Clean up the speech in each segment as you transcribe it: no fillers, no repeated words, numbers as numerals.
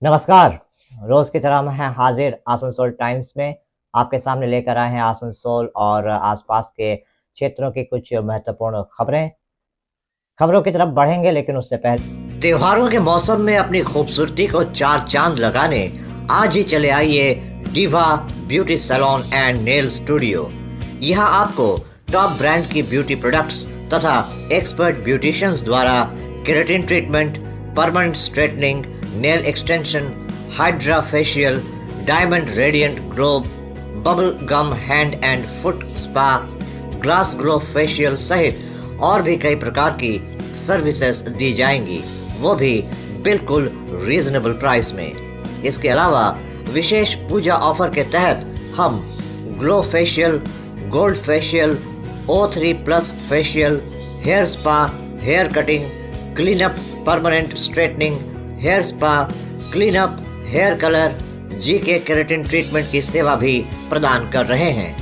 नमस्कार। रोज की तरह हम हैं हाजिर आसनसोल टाइम्स में। आपके सामने लेकर आए हैं आसनसोल और आसपास के क्षेत्रों की कुछ महत्वपूर्ण खबरों की तरफ बढ़ेंगे, लेकिन उससे पहले त्योहारों के मौसम में अपनी खूबसूरती को चार चांद लगाने आज ही चले आइए Diva beauty salon and nail studio. यहाँ आपको टॉप ब्रांड की ब्यूटी प्रोडक्ट्स तथा एक्सपर्ट ब्यूटिशियंस द्वारा keratin treatment, permanent straightening, nail extension, hydra facial, diamond radiant globe, bubble gum hand and foot spa, glass glow facial सहित और भी कई प्रकार की सर्विसेज दी जाएंगी, वो भी बिल्कुल रीजनेबल प्राइस में। इसके अलावा विशेष पूजा ऑफर के तहत हम glow facial, gold facial, O3+ facial, hair spa, hair cutting, clean up, permanent straightening, hair spa, clean up, hair colour, GK keratin treatment की सेवा भी प्रदान कर रहे हैं।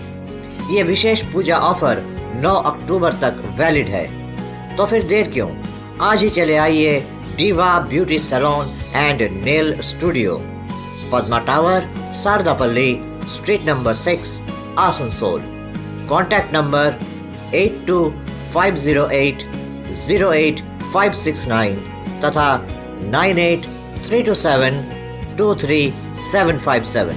ये विशेष पूजा ऑफर 9 अक्टूबर तक वैलिड है, तो फिर देर क्यों, आज ही चले आइए Diva beauty salon and nail studio, Padma tower, Sharadapalli, street number 6, Asansol. Contact number 8250808569 तथा 9832723757।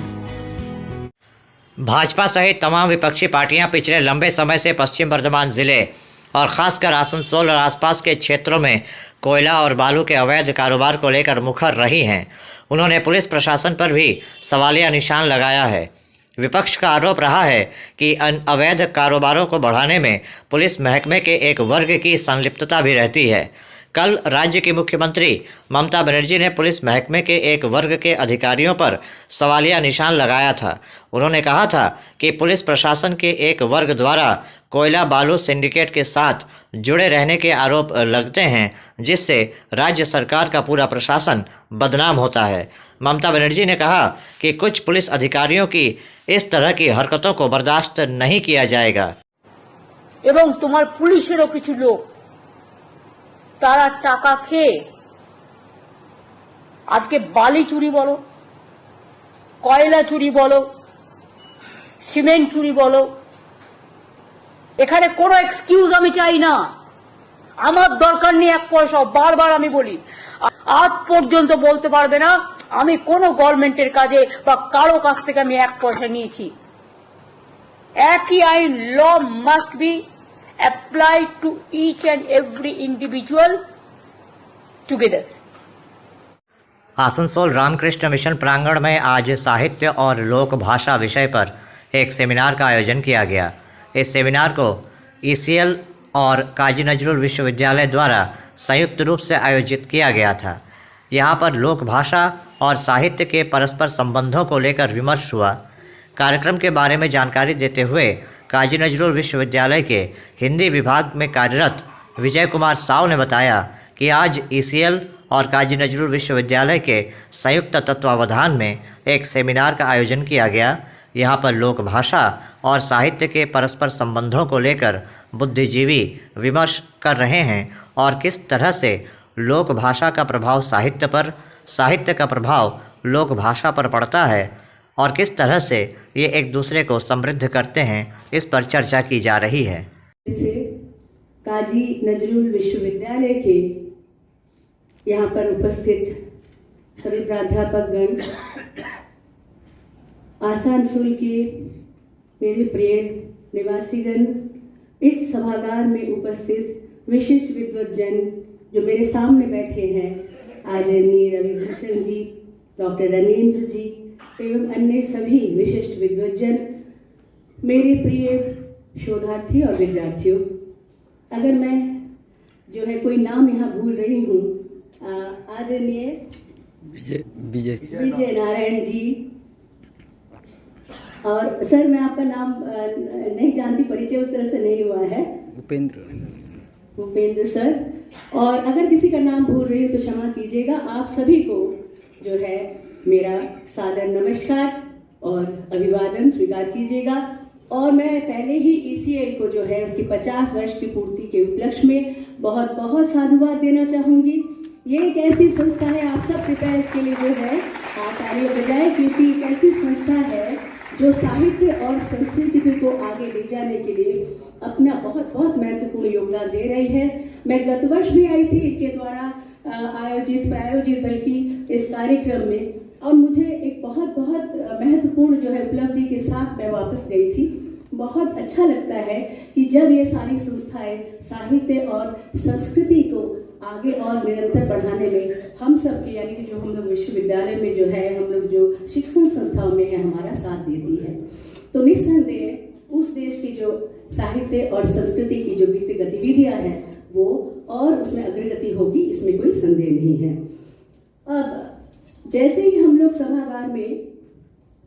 भाजपा सहित तमाम विपक्षी पार्टियां पिछले लंबे समय से पश्चिम बर्धमान जिले और खासकर आसनसोल और आसपास के क्षेत्रों में कोयला और बालू के अवैध कारोबार को लेकर मुखर रही हैं। उन्होंने पुलिस प्रशासन पर भी सवालिया निशान लगाया है। विपक्ष का आरोप रहा है कि अवैध कारोबारों को बढ़ाने में पुलिस महकमे के एक वर्ग की संलिप्तता भी रहती है। कल राज्य की मुख्यमंत्री ममता बनर्जी ने पुलिस महकमे के एक वर्ग के अधिकारियों पर सवालिया निशान लगाया था। उन्होंने कहा था कि पुलिस प्रशासन के एक वर्ग द्वारा कोयला बालू सिंडिकेट के साथ जुड़े रहने के आरोप लगते हैं, जिससे राज्य सरकार का पूरा प्रशासन बदनाम होता है। ममता बनर्जी ने कहा कि कुछ पुलिस अधिकारियों की इस तरह की हरकतों को बर्दाश्त नहीं किया जाएगा। এবং তোমার পুলিশেরও কিছু লোক তারা টাকা খেয়ে আজকে বালি চুরি বলো, কয়লা চুরি বলো, সিমেন্ট চুরি বলো, এখানে কোনো এক্সকিউজ আমি চাই না। আমার দরকার নেই এক পয়সা, বারবার আমি বলি, আজ পর্যন্ত বলতে পারবে না আমি কোন গভর্নমেন্টের কাজে বা কারো কাছ থেকে আমি এক পয়সা নিয়েছি। একই আইন, law must be applied to each and every individual together। Asansol Ramakrishna Mission प्रांगण में आज साहित्य और लोक भाषा विषय पर एक सेमिनार का आयोजन किया गया। इस सेमिनार को ECL और काजी नजरुल विश्वविद्यालय द्वारा संयुक्त रूप से आयोजित किया गया था। यहाँ पर लोक भाषा और साहित्य के परस्पर संबंधों को लेकर विमर्श हुआ। कार्यक्रम के बारे में जानकारी देते हुए काजी नजरुल विश्वविद्यालय के हिंदी विभाग में कार्यरत विजय कुमार साव ने बताया कि आज ECL और काजी नजरुल विश्वविद्यालय के संयुक्त तत्वावधान में एक सेमिनार का आयोजन किया गया। यहाँ पर लोक भाषा और साहित्य के परस्पर संबंधों को लेकर बुद्धिजीवी विमर्श कर रहे हैं और किस तरह से लोक भाषा का प्रभाव साहित्य पर, साहित्य का प्रभाव लोक भाषा पर पड़ता है और किस तरह से ये एक दूसरे को समृद्ध करते हैं, इस पर चर्चा की जा रही है। काजी नजरुल विश्वविद्यालय के यहाँ पर उपस्थित सभी प्राध्यापकगण, आसनसोल के मेरे प्रिय निवासीगण, इस सभागार में उपस्थित विशिष्ट विद्वज्जन जो मेरे सामने बैठे हैं, आदरणीय रविभूषण जी, डॉक्टर रनेंद्र जी एवं अन्य सभी विशिष्ट विद्वज्जन, मेरे प्रिय शोधार्थी और विद्यार्थियों, अगर मैं जो है कोई नाम यहाँ भूल रही हूँ, आदरणीय विजय नारायण जी, और सर मैं आपका नाम नहीं जानती, परिचय उस तरह से नहीं हुआ है, भूपेंद्र सर, और अगर किसी का नाम भूल रही हूँ तो क्षमा कीजिएगा। आप सभी को जो है मेरा सादर नमस्कार और अभिवादन स्वीकार कीजिएगा। और मैं पहले ही ECL को जो है उसकी 50 वर्ष की पूर्ति के उपलक्ष्य में बहुत बहुत साधुवाद देना चाहूँगी। ये एक ऐसी संस्था है, आप सब कृपया इसके लिए जो है तालियां बजाएं, क्योंकि एक ऐसी संस्था है जो साहित्य और संस्कृति को आगे ले जाने के लिए अपना बहुत बहुत महत्वपूर्ण योगदान दे रही है। मैं गत वर्ष भी आई थी इनके द्वारा आयोजित बल्कि इस कार्यक्रम में, और मुझे एक बहुत बहुत महत्वपूर्ण जो है उपलब्धि के साथ मैं वापस गई थी। बहुत अच्छा लगता है कि जब ये सारी संस्थाएं साहित्य और संस्कृति को आगे और निरंतर बढ़ाने में हम सब के, यानी कि जो हम लोग विश्वविद्यालय में जो है, हम लोग जो शिक्षण संस्थाओं में है, हमारा साथ देती है, तो निस्संदेह उस देश की जो साहित्य और संस्कृति की जो गतिविधियां हैं वो और उसमें अग्रगति होगी, इसमें कोई संदेह नहीं है। अब जैसे ही हम लोग सभागार में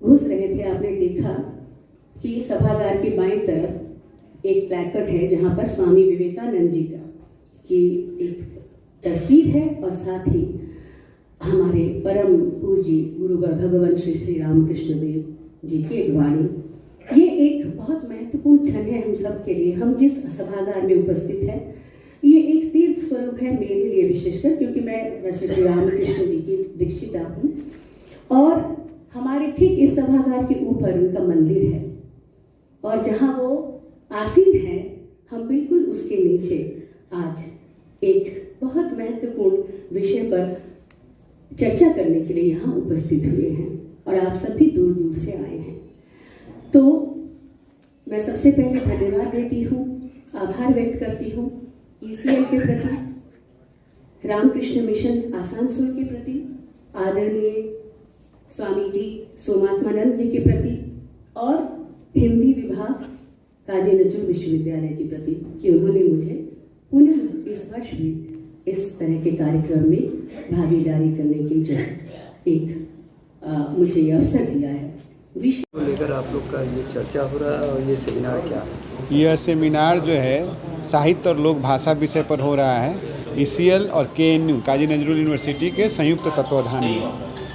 घुस रहे थे, आपने देखा कि सभागार की बाईं तरफ एक प्लैकार्ड है जहां पर स्वामी विवेकानंद जी की एक तस्वीर है और साथ ही हमारे परम पूज्य गुरु भगवान श्री श्री रामकृष्ण देव जी की एक वाणी। ये एक बहुत महत्वपूर्ण क्षण है हम सब के लिए। हम जिस सभागार में उपस्थित हैं, ये एक तीर्थ स्वरूप है मेरे लिए विशेषकर, क्योंकि मैं श्री श्री रामकृष्ण जी की दीक्षिता हूँ, और हमारे ठीक इस सभागार के ऊपर उनका मंदिर है, और जहाँ वो आसीन है हम बिल्कुल उसके नीचे आज एक बहुत महत्वपूर्ण विषय पर चर्चा करने के लिए यहाँ उपस्थित हुए हैं, और आप सभी दूर दूर से आए हैं। तो मैं सबसे पहले धन्यवाद देती हूँ, आभार व्यक्त करती हूँ ECL के प्रति, रामकृष्ण मिशन आसनसोल के प्रति, आदरणीय स्वामी जी सोमात्मानंद जी के प्रति, और हिंदी विभाग काजी नजरुल विश्वविद्यालय के प्रति कि उन्होंने मुझे पुनः इस वर्ष भी इस तरह के कार्यक्रम में भागीदारी करने की जो एक मुझे ये अवसर दिया है। विषय को लेकर आप लोग का ये चर्चा हो रहा है, और ये सेमिनार क्या है? यह सेमिनार जो है साहित्य और लोक भाषा विषय पर हो रहा है, ECL और KNU काजी नजरुल यूनिवर्सिटी के संयुक्त तत्वाधान में,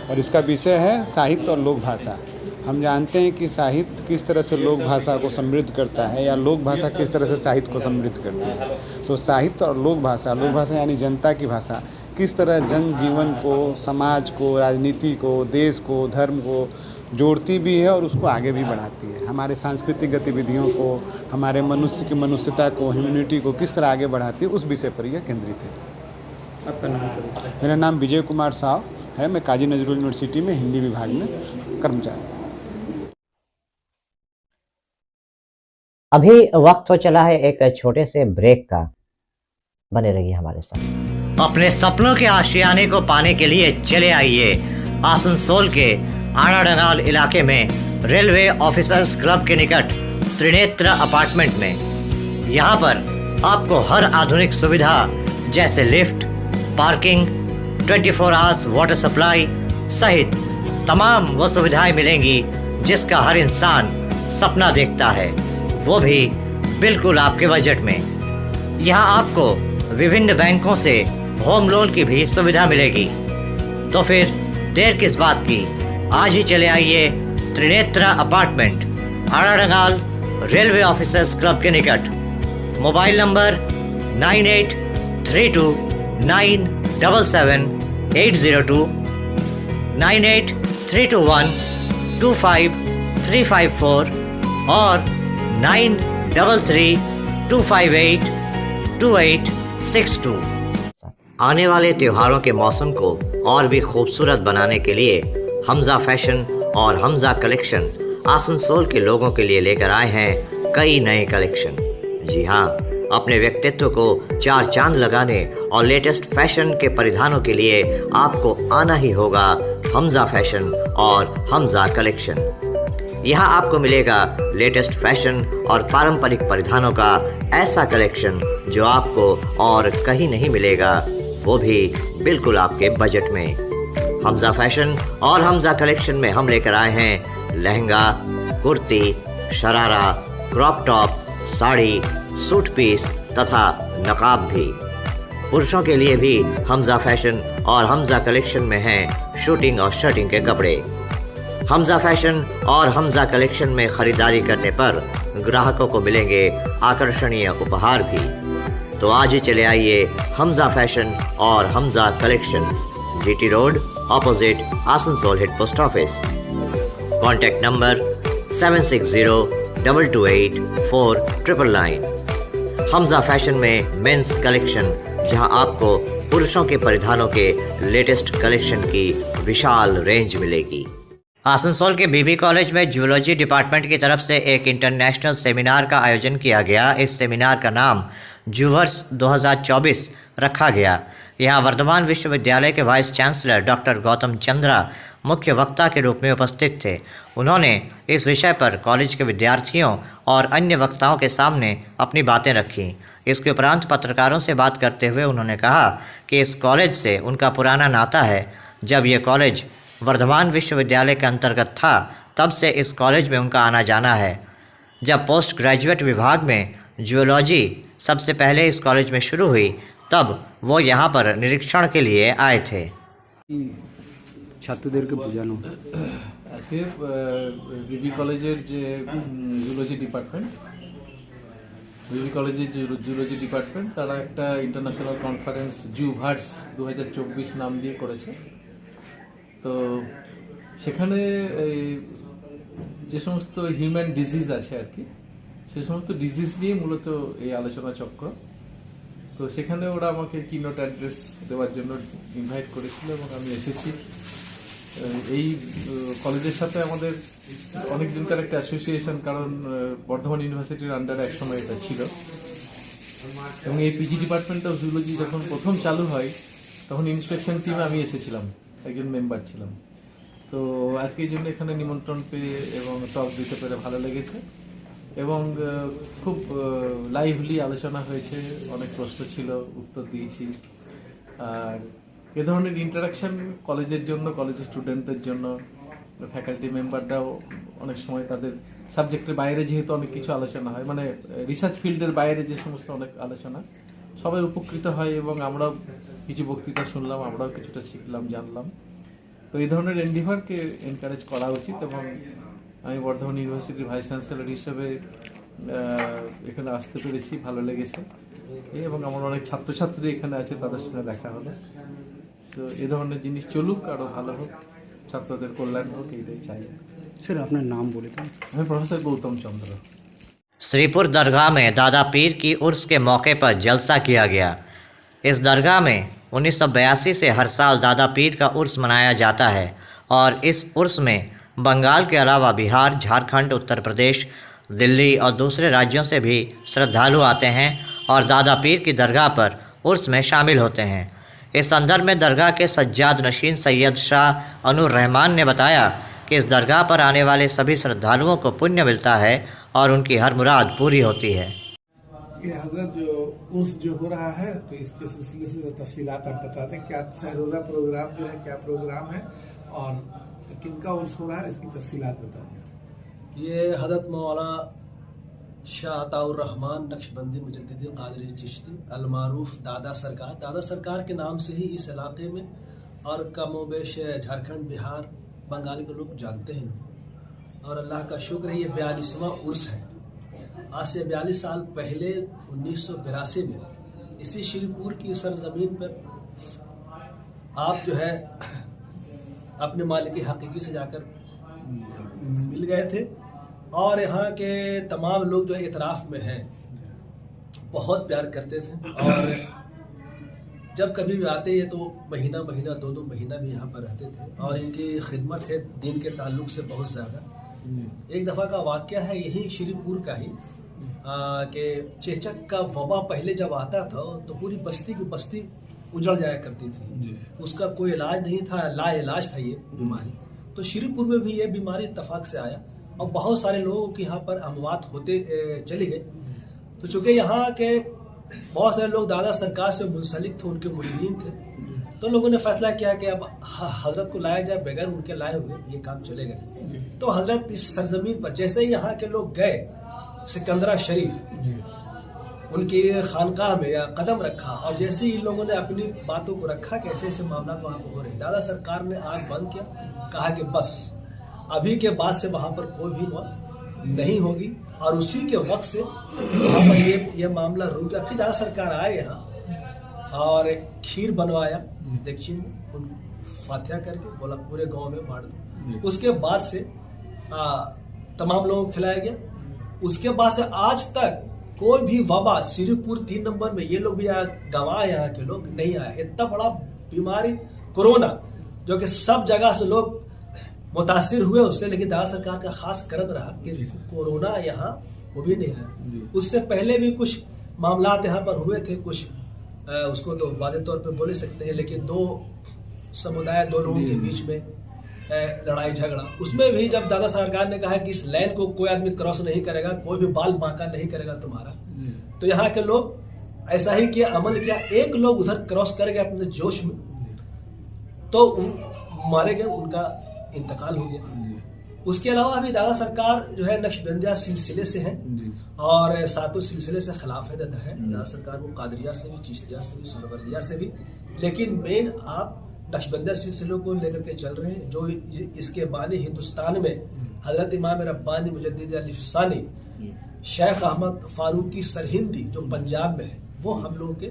और इसका विषय है साहित्य और लोक भाषा। हम जानते हैं कि साहित्य किस तरह से लोक भाषा को समृद्ध करता है, या लोक भाषा किस तरह से साहित्य को समृद्ध करती है। तो साहित्य और लोक भाषा यानी जनता की भाषा किस तरह जन जीवन को, समाज को, राजनीति को, देश को, धर्म को जोड़ती भी है और उसको आगे भी बढ़ाती है। हमारे सांस्कृतिक गतिविधियों को, हमारे मनुष्य की मनुष्यता को, ह्यूमैनिटी को किस तरह आगे बढ़ाती है, उस विषय पर यह केंद्रित है। आपका नाम? मेरा नाम विजय कुमार साव है। मैं काजी नजरुल यूनिवर्सिटी में हिंदी विभाग में कर्मचारी। अभी वक्त हो चला है एक छोटे से ब्रेक का, बने रहिए हमारे साथ। अपने सपनों के आशियाने को पाने के लिए चले आइए आसनसोल के आड़ाडंगाल इलाके में रेलवे ऑफिसर्स क्लब के निकट त्रिनेत्र अपार्टमेंट में। यहाँ पर आपको हर आधुनिक सुविधा जैसे lift, parking, 24 hours water supply सहित तमाम वो सुविधाएं मिलेंगी जिसका हर इंसान सपना देखता है, वो भी बिल्कुल आपके बजट में। यहाँ आपको विभिन्न बैंकों से होम लोन की भी सुविधा मिलेगी। तो फिर देर किस बात की, आज ही चले आइए Trinetra apartment, Aradangal railway officers club के निकट। मोबाइल नंबर 9832977802, 9832125354 और 9332582862। आने वाले त्योहारों के मौसम को और भी खूबसूरत बनाने के लिए हमजा फैशन और हमजा कलेक्शन आसनसोल के लोगों के लिए लेकर आए हैं कई नए कलेक्शन। जी हाँ, अपने व्यक्तित्व को चार चांद लगाने और लेटेस्ट फैशन के परिधानों के लिए आपको आना ही होगा हमजा फैशन और हमजा कलेक्शन। यहाँ आपको मिलेगा लेटेस्ट फैशन और पारंपरिक परिधानों का ऐसा कलेक्शन जो आपको और कहीं नहीं मिलेगा, वो भी बिल्कुल आपके बजट में। हमजा फैशन और हमजा कलेक्शन में हम लेकर आए हैं lehenga, kurti, sharara, crop top, sari, suit piece तथा नकाब भी। पुरुषों के लिए भी हमजा फैशन और हमजा कलेक्शन में हैं शूटिंग और शर्टिंग के कपड़े। हमजा फैशन और हमजा कलेक्शन में खरीदारी करने पर ग्राहकों को मिलेंगे आकर्षणीय उपहार भी। तो आज ही चले आइए हमजा फैशन और Hamza collection, GT road opposite Asansol head post office. Contact number 7602228499। Hamza fashion में मेंस कलेक्शन, जहां आपको पुरुषों के परिधानों के लेटेस्ट कलेक्शन की विशाल रेंज मिलेगी। आसनसोल के बीबी कॉलेज में जूलॉजी डिपार्टमेंट की तरफ से एक इंटरनेशनल सेमिनार का आयोजन किया गया। इस सेमिनार का नाम जूवर्स 2024 रखा गया। यहाँ वर्धमान विश्वविद्यालय के vice chancellor doctor Gautam Chandra मुख्य वक्ता के रूप में उपस्थित थे। उन्होंने इस विषय पर कॉलेज के विद्यार्थियों और अन्य वक्ताओं के सामने अपनी बातें रखीं। इसके उपरांत पत्रकारों से बात करते हुए उन्होंने कहा कि इस कॉलेज से उनका पुराना नाता है। जब ये कॉलेज वर्धमान विश्वविद्यालय के अंतर्गत था, तब से इस कॉलेज में उनका आना जाना है। जब पोस्ट ग्रेजुएट विभाग में जूलॉजी सबसे पहले इस कॉलेज में शुरू हुई, तब वो यहाँ पर निरीक्षण के लिए आए थे। ছাত্রদেরকে বোঝানো আজকে বিবি কলেজের যে জুলজি ডিপার্টমেন্ট তারা একটা ইন্টারন্যাশনাল কনফারেন্স জুভার্স 2024 নাম দিয়ে করেছে। তো সেখানে যে সমস্ত হিউম্যান ডিজিজ আছে আর কি, সে সমস্ত ডিজিজ নিয়ে মূলত এই আলোচনা চক্র। তো সেখানে ওরা আমাকে কিনোট অ্যাড্রেস দেওয়ার জন্য ইনভাইট করেছিল এবং আমি এসেছি। এই কলেজের সাথে আমাদের অনেক দিনকার একটা অ্যাসোসিয়েশন, কারণ বর্ধমান ইউনিভার্সিটির আন্ডারে একসময় এটা ছিল। এবং এই পিজি ডিপার্টমেন্ট অফ জুলজি যখন প্রথম চালু হয়, তখন ইন্সপেকশন টিমে আমি এসেছিলাম, একজন মেম্বার ছিলাম। তো আজকে এই জন্য এখানে নিমন্ত্রণ পেয়ে এবং টক দিতে পেরে ভালো লেগেছে এবং খুব লাইভলি আলোচনা হয়েছে। অনেক প্রশ্ন ছিল, উত্তর দিয়েছি। আর এ ধরনের ইন্টারাকশন কলেজের জন্য, কলেজের স্টুডেন্টদের জন্য, ফ্যাকাল্টি মেম্বাররাও অনেক সময় তাদের সাবজেক্টের বাইরে যেহেতু অনেক কিছু আলোচনা হয়, মানে রিসার্চ ফিল্ডের বাইরে যে সমস্ত অনেক আলোচনা, সবাই উপকৃত হয় এবং আমরাও কিছু বক্তৃতা শুনলাম, আমরাও কিছুটা শিখলাম, জানলাম। তো এই ধরনের এন্ডিভারকে এনকারেজ করা উচিত এবং আমি বর্ধমান ইউনিভার্সিটির ভাইস চ্যান্সেলর হিসেবে এখানে আসতে পেরেছি, ভালো লেগেছে। এবং আমার অনেক ছাত্রছাত্রী এখানে আছে, তাদের সঙ্গে দেখা হলো। তো এই ধরনের জিনিস চলুক, আরও ভালো হোক, ছাত্রদের কল্যাণ হোক, এইটাই চাই। স্যার আপনার নাম বলে দিন। আমি প্রফেসর गौतम चंद्र। श्रीपुर दरगाह में दादा पीर की उर्स के मौके पर जलसा किया गया। इस दरगाह में 1982 से हर साल दादा पीर का उर्स मनाया जाता है और इस उर्स में बंगाल के अलावा बिहार, झारखंड, उत्तर प्रदेश, दिल्ली और दूसरे राज्यों से भी श्रद्धालु आते हैं और दादा पीर की दरगाह पर उर्स में शामिल होते हैं। इस संदर्भ में दरगाह के सज्जाद नशीन सैयद शाह अनुर रहमान ने बताया कि इस दरगाह पर आने वाले सभी श्रद्धालुओं को पुण्य मिलता है और उनकी हर मुराद पूरी होती है। ये हजरत जो उर्स जो हो रहा है, तो इसके सिलसिले से तफसीलात आप बताते हैं, क्या सहरोज़ा प्रोग्राम जो है, क्या प्रोग्राम है और किनका उर्स हो रहा है, इसकी तफसीलात बताते हैं। ये हज़रत मौलाना शाह अताउर रहमान नक्शबंदी मुजद्दिदी कादरी चिश्ती अलमारूफ दादा सरकार के नाम से ही इस इलाके में और कमोबेश झारखंड, बिहार, बंगाली के लोग जानते हैं। और अल्लाह का शुक्र है, ये 42वां उर्स है। आज से 42 साल पहले 1982 में इसी श्रीपुर की सरजमीन पर आप जो है अपने मालिक हकीकी से जाकर मिल गए थे और यहाँ के तमाम लोग जो इतराफ़ में हैं बहुत प्यार करते थे। और जब कभी भी आते हैं तो महीना 2 महीना भी यहाँ पर रहते थे और इनकी खिदमत है दीन के ताल्लुक़ से बहुत ज़्यादा। एक दफ़ा का वाक़या है यही श्रीपुर का ही कि चेचक का वबा पहले जब आता था तो पूरी बस्ती की बस्ती उजड़ जाया करती थी, उसका कोई इलाज नहीं था, लाइलाज था ये बीमारी। तो श्रीपुर में भी ये बीमारी इत्तफाक से आया और बहुत सारे लोगों की यहाँ पर अमवात होते चले गए। तो चूँकि यहाँ के बहुत सारे लोग दादा सरकार से मुंसलिक थे, उनके मुरीदीन थे, तो लोगों ने फैसला किया कि अब हजरत को लाया जाए, बगैर उनके लाए हुए ये काम चलेगा। तो हजरत इस सरजमीन पर जैसे ही यहाँ के लोग गए सिकंदरा शरीफ उनकी खानकाह में या कदम रखा और जैसे ही इन लोगों ने अपनी बातों को रखा कि ऐसे ऐसे मामला वहाँ पर हो रहे, दादा सरकार ने आँख बंद किया, कहा कि बस अभी के बाद से वहाँ पर कोई भी मौत नहीं होगी। और उसी के वक्त से वहाँ पर ये मामला रुक गया। फिर दादा सरकार आए यहाँ और खीर बनवाया, देखिए उन फातिहा करके बोला पूरे गांव में बांट दो। उसके बाद से तमाम लोगों को खिलाया गया। उसके बाद से आज तक कोई भी वबा श्रीपुर 3 नंबर में, ये लोग भी गवाह यहाँ के लोग, नहीं आया। इतना बड़ा बीमारी कोरोना जो कि सब जगह से लोग मुतासिर हुए उससे, लेकिन दादा सरकार का खास करम रहा कि कोरोना यहाँ वो भी नहीं है। उससे पहले भी कुछ मामलात यहाँ पर हुए थे, कुछ उसको तो वाज़ेह तौर पे बोल सकते हैं, लेकिन 2 समुदाय, 2 लोगों के बीच में लड़ाई झगड़ा, उसमें भी जब दादा सरकार ने कहा कि इस लाइन को कोई आदमी क्रॉस नहीं करेगा, कोई भी बाल बांका नहीं करेगा तुम्हारा, तो यहाँ के लोग ऐसा ही किया, अमल किया। एक लोग उधर क्रॉस कर गए अपने जोश में तो मारे गए, उनका इंतकाल हो गया। उसके अलावा अभी दादा सरकार जो है नक्शबंदिया सिलसिले से है और सातों सिलसिले से खिलाफत है। दादा सरकार वो कादरिया से भी, चिश्तिया से भी, सुहरवर्दिया से भी, लेकिन मेन आप नक्शबंदिया सिलसिलों को लेकर के चल रहे हैं। जो इसके बानी हिंदुस्तान में हजरत इमाम रब्बानी मुजद्दिद अल-फ़सानी शेख अहमद फारूकी सरहिंदी जो पंजाब में है, वो हम लोगों के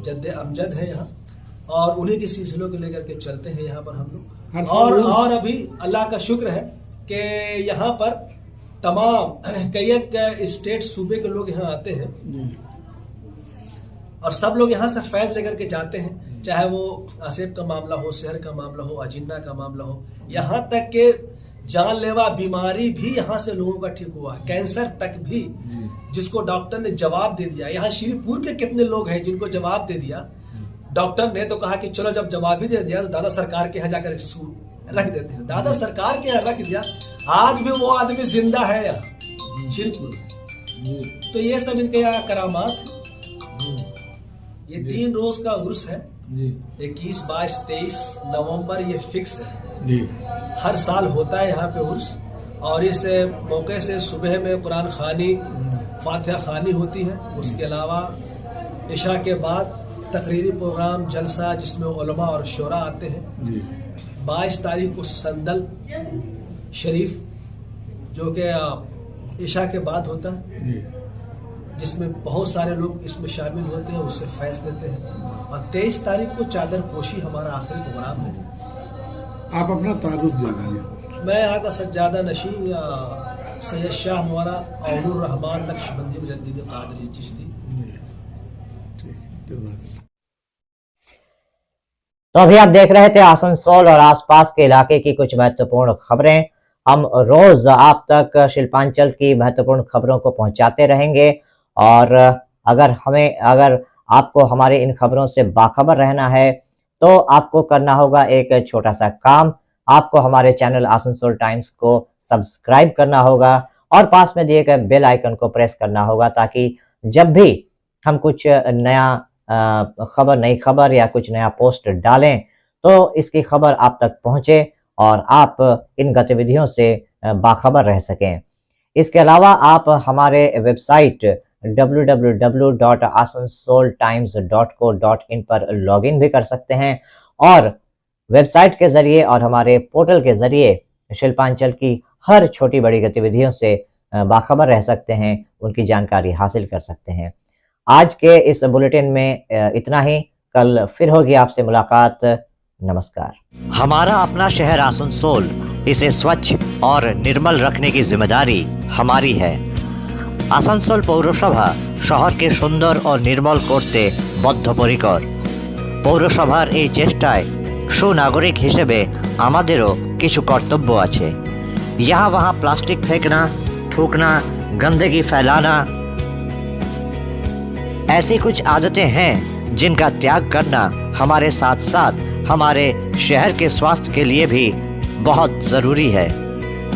जद्द अमजद है यहाँ, और उन्हीं के सिलसिलों को लेकर के चलते हैं यहाँ पर हम लोग। और अभी अल्लाह का शुक्र है कि यहाँ पर तमाम कई एक स्टेट सूबे के लोग यहाँ आते हैं और सब लोग यहाँ से फैज लेकर के जाते हैं, चाहे वो आसेब का मामला हो, शहर का मामला हो, अजिन्ना का मामला हो, यहाँ तक के जानलेवा बीमारी भी यहाँ से लोगों का ठीक हुआ है, कैंसर तक भी, जिसको डॉक्टर ने जवाब दे दिया। यहाँ श्रीपुर के कितने लोग हैं जिनको जवाब दे दिया डॉक्टर ने, तो कहा कि चलो जब जवाब भी दे दिया तो दादा सरकार के यहाँ जाकर रख देते हैं। दादा सरकार के यहाँ रख दिया, आज भी वो आदमी जिंदा है यहाँ श्रीपुर। तो ये सब इनके यहाँ करामात। ये 3 रोज का उर्स है, 21, 22, 23 नवंबर ये फिक्स है, हर साल होता है यहाँ पे उर्स। और इस मौके से सुबह में कुरान खानी, फातिहा खानी होती है। उसके अलावा इशा के बाद तकरीरी प्रोग्राम, जलसा जिसमें उलमा और शोरा आते हैं। 22 तारीख को संदल शरीफ जो कि इशा के बाद होता है, जिसमें बहुत सारे लोग इसमें शामिल होते हैं, उससे फैस लेते हैं। और 23 तारीख को चादर पोशी हमारा आखिरी प्रोग्राम है। आप अपना तारुफ दे दीजिए। मैं यहाँ का सज्जादा नशी सैयद शाह मौला औनुर रहमान नक्शबंदी मुजद्दिद कादरी चिश्ती। तो अभी आप देख रहे थे आसनसोल और आसपास के इलाके की कुछ महत्वपूर्ण खबरें। हम रोज आप तक शिल्पांचल की महत्वपूर्ण खबरों को पहुंचाते रहेंगे, और अगर आपको हमारे इन खबरों से बाखबर रहना है तो आपको करना होगा एक छोटा सा काम। आपको हमारे चैनल आसनसोल टाइम्स को सब्सक्राइब करना होगा और पास में दिए गए बेल आइकन को प्रेस करना होगा, ताकि जब भी हम कुछ नया नई खबर या कुछ नया पोस्ट डालें तो इसकी खबर आप तक पहुंचे और आप इन गतिविधियों से बाखबर रह सकें। इसके अलावा आप हमारे वेबसाइट www.asansoltimes.co.in पर लॉगिन भी कर सकते हैं, और वेबसाइट के जरिए और हमारे पोर्टल के जरिए शिल्पांचल की हर छोटी बड़ी गतिविधियों से बाखबर रह सकते हैं, उनकी जानकारी हासिल कर सकते हैं। आज के इस बुलेटिन में इतना ही। कल फिर होगी आपसे मुलाकात। नमस्कार। हमारा अपना शहर आसनसोल, इसे स्वच्छ और निर्मल रखने की जिम्मेदारी हमारी है। आसनसोल पौरसभा শহরকে সুন্দর ও নির্মল করতে বদ্ধপরিকর। পৌরসভার এই চেষ্টায় সুনাগরিক হিসেবে আমাদেরও কিছু কর্তব্য আছে। यहाँ वहाँ प्लास्टिक फेंकना, थूकना, गंदगी फैलाना, ऐसी कुछ आदतें हैं जिनका त्याग करना हमारे साथ साथ हमारे शहर के स्वास्थ्य के लिए भी बहुत ज़रूरी है।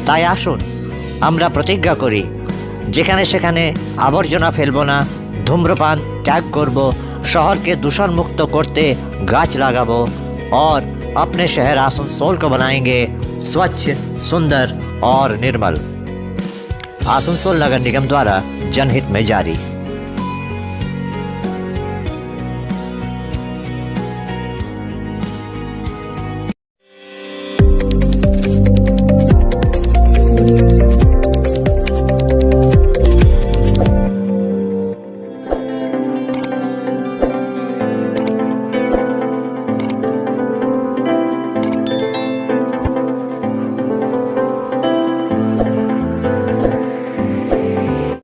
তাই আসুন আমরা প্রতিজ্ঞা করি, যেখানে সেখানে আবর্জনা ফেলবো না, ধূম্রপান ত্যাগ করব, শহরকে दूषण मुक्त करते गाछ लगाबो और अपने शहर आसनसोल को बनाएंगे स्वच्छ, सुंदर और निर्मल। आसनसोल नगर निगम द्वारा जनहित में जारी।